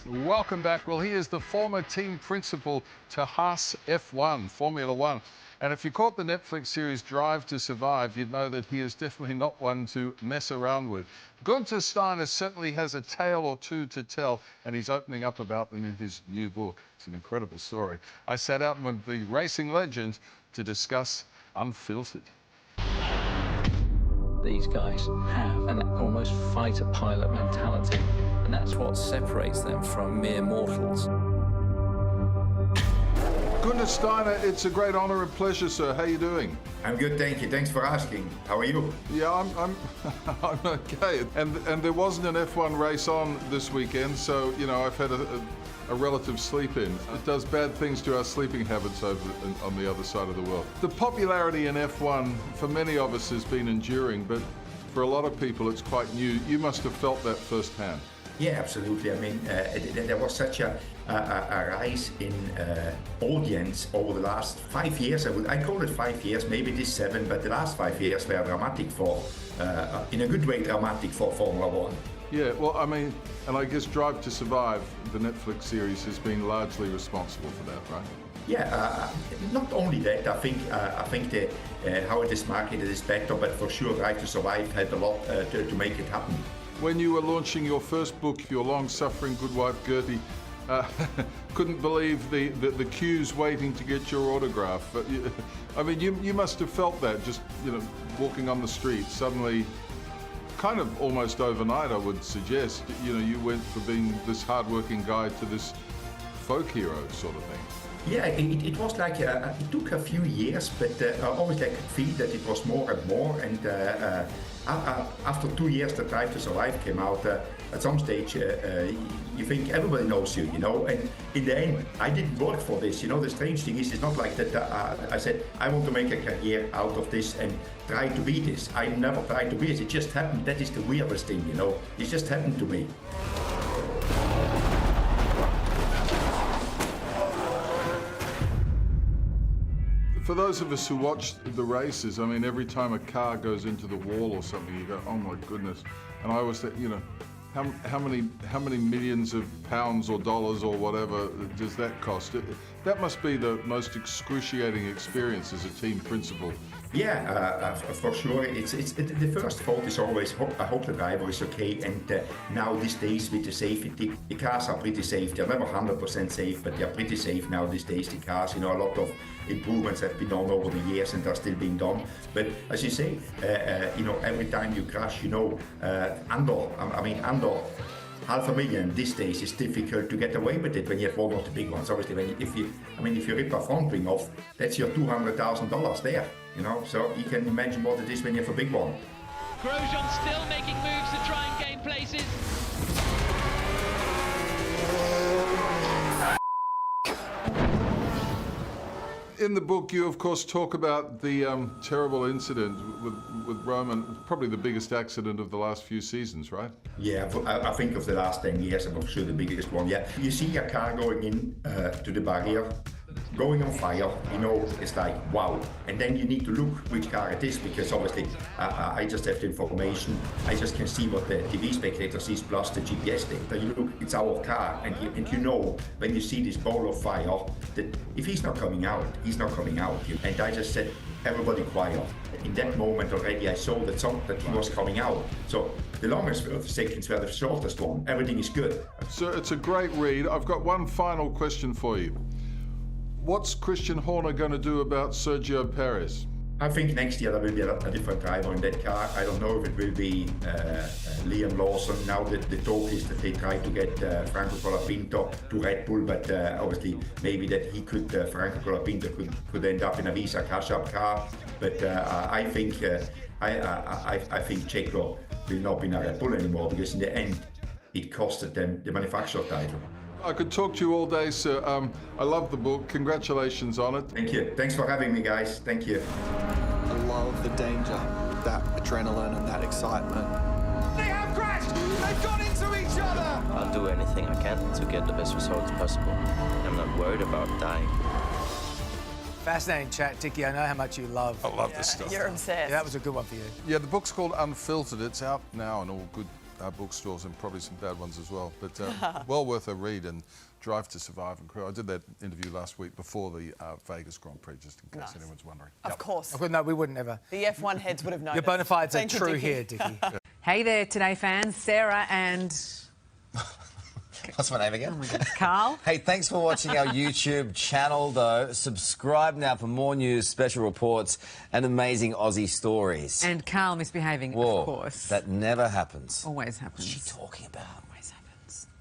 Welcome back. Well, he is the former team principal to Haas F1, Formula One. And if you caught the Netflix series Drive to Survive, you'd know that he is definitely not one to mess around with. Guenther Steiner certainly has a tale or two to tell, and he's opening up about them in his new book. It's an incredible story. I sat out with the racing legend to discuss Unfiltered. These guys have an almost fighter pilot mentality, and that's what separates them from mere mortals. Guenther Steiner, it's a great honor and pleasure, sir. How are you doing? I'm good, thank you. Thanks for asking. How are you? Yeah, I'm I'm okay. And there wasn't an F1 race on this weekend, so you know I've had a relative sleep in. It does bad things to our sleeping habits over on the other side of the world. The popularity in F1 for many of us has been enduring, but for a lot of people it's quite new. You must have felt that firsthand. Yeah, absolutely. I mean, there was such a rise in audience over the last 5 years. I call it 5 years, maybe it is 7, but the last 5 years were dramatic for, in a good way, dramatic for Formula One. Yeah, well, I mean, and I guess Drive to Survive, the Netflix series, has been largely responsible for that, right? Yeah, not only that, I think how it is marketed is better, but for sure Drive to Survive had a lot to make it happen. When you were launching your first book, Your Long-Suffering Good Wife Gertie, couldn't believe the queues waiting to get your autograph. I mean, you must have felt that just, you know, walking on the street, suddenly, kind of almost overnight, I would suggest, you know, you went from being this hard-working guy to this folk hero sort of thing. Yeah, it was like, it took a few years, but obviously I could feel that it was more and more, and after 2 years that Drive to Survive came out, at some stage you think everybody knows you, you know, and in the end I didn't work for this, you know. The strange thing is, it's not like that I said I want to make a career out of this and try to be this. I never tried to be this, it just happened. That is the weirdest thing, you know, it just happened to me. For those of us who watch the races, I mean, every time a car goes into the wall or something, you go, oh my goodness. And I always think, you know, how many millions of pounds or dollars or whatever does that cost? That must be the most excruciating experience as a team principal. Yeah, for sure. The first thought is always, I hope the driver is okay. And now these days with the safety, the cars are pretty safe. They're never 100% safe, but they're pretty safe now these days, the cars. You know, a lot of improvements have been done over the years and are still being done. But as you say, you know, every time you crash, you know, under $500,000 these days is difficult to get away with it when you have one of the big ones. Obviously, if you rip a front wing off, that's your $200,000 there. You know, so you can imagine what it is when you have a big one. Grosjean still making moves to try and gain places. In the book, you of course talk about the terrible incident with Roman, probably the biggest accident of the last few seasons, right? Yeah, I think of the last 10 years, I'm sure the biggest one. Yeah, you see a car going in to the barrier, going on fire, you know, it's like, wow. And then you need to look which car it is, because obviously I just have the information. I just can see what the TV spectator sees plus the GPS data. You look, it's our car, and you know when you see this ball of fire that if he's not coming out, he's not coming out. And I just said, everybody quiet. In that moment already I saw that he was coming out. So the longest seconds were the shortest one. Everything is good. So it's a great read. I've got one final question for you. What's Christian Horner going to do about Sergio Perez? I think next year there will be a different driver in that car. I don't know if it will be Liam Lawson. Now the talk is that they try to get Franco Colapinto to Red Bull, but obviously maybe that Franco Colapinto could end up in a Visa cash-up car. But I think Checo will not be in a Red Bull anymore, because in the end it costed them the manufacturer title. I could talk to you all day, sir. I love the book. Congratulations on it. Thank you. Thanks for having me, guys. Thank you. I love the danger, that adrenaline and that excitement. They have crashed! They've gone into each other! I'll do anything I can to get the best results possible. I'm not worried about dying. Fascinating chat, Tiki. I know how much you love. I love this stuff. You're obsessed. Yeah, that was a good one for you. Yeah, the book's called Unfiltered. It's out now on all good bookstores and probably some bad ones as well. But well worth a read, and Drive to Survive and Crew. I did that interview last week before the Vegas Grand Prix, just in case anyone's wondering. Of course. No, we wouldn't ever. The F1 heads would have known. Your bona fides are Thank you, true Dickie. here, Dickie. Hey there, Today fans. Sarah and... What's my name again? Oh my God, Carl. Hey, thanks for watching our YouTube channel, though. Subscribe now for more news, special reports, and amazing Aussie stories. And Carl misbehaving, Whoa, of course. that never happens. Always happens. What's she talking about?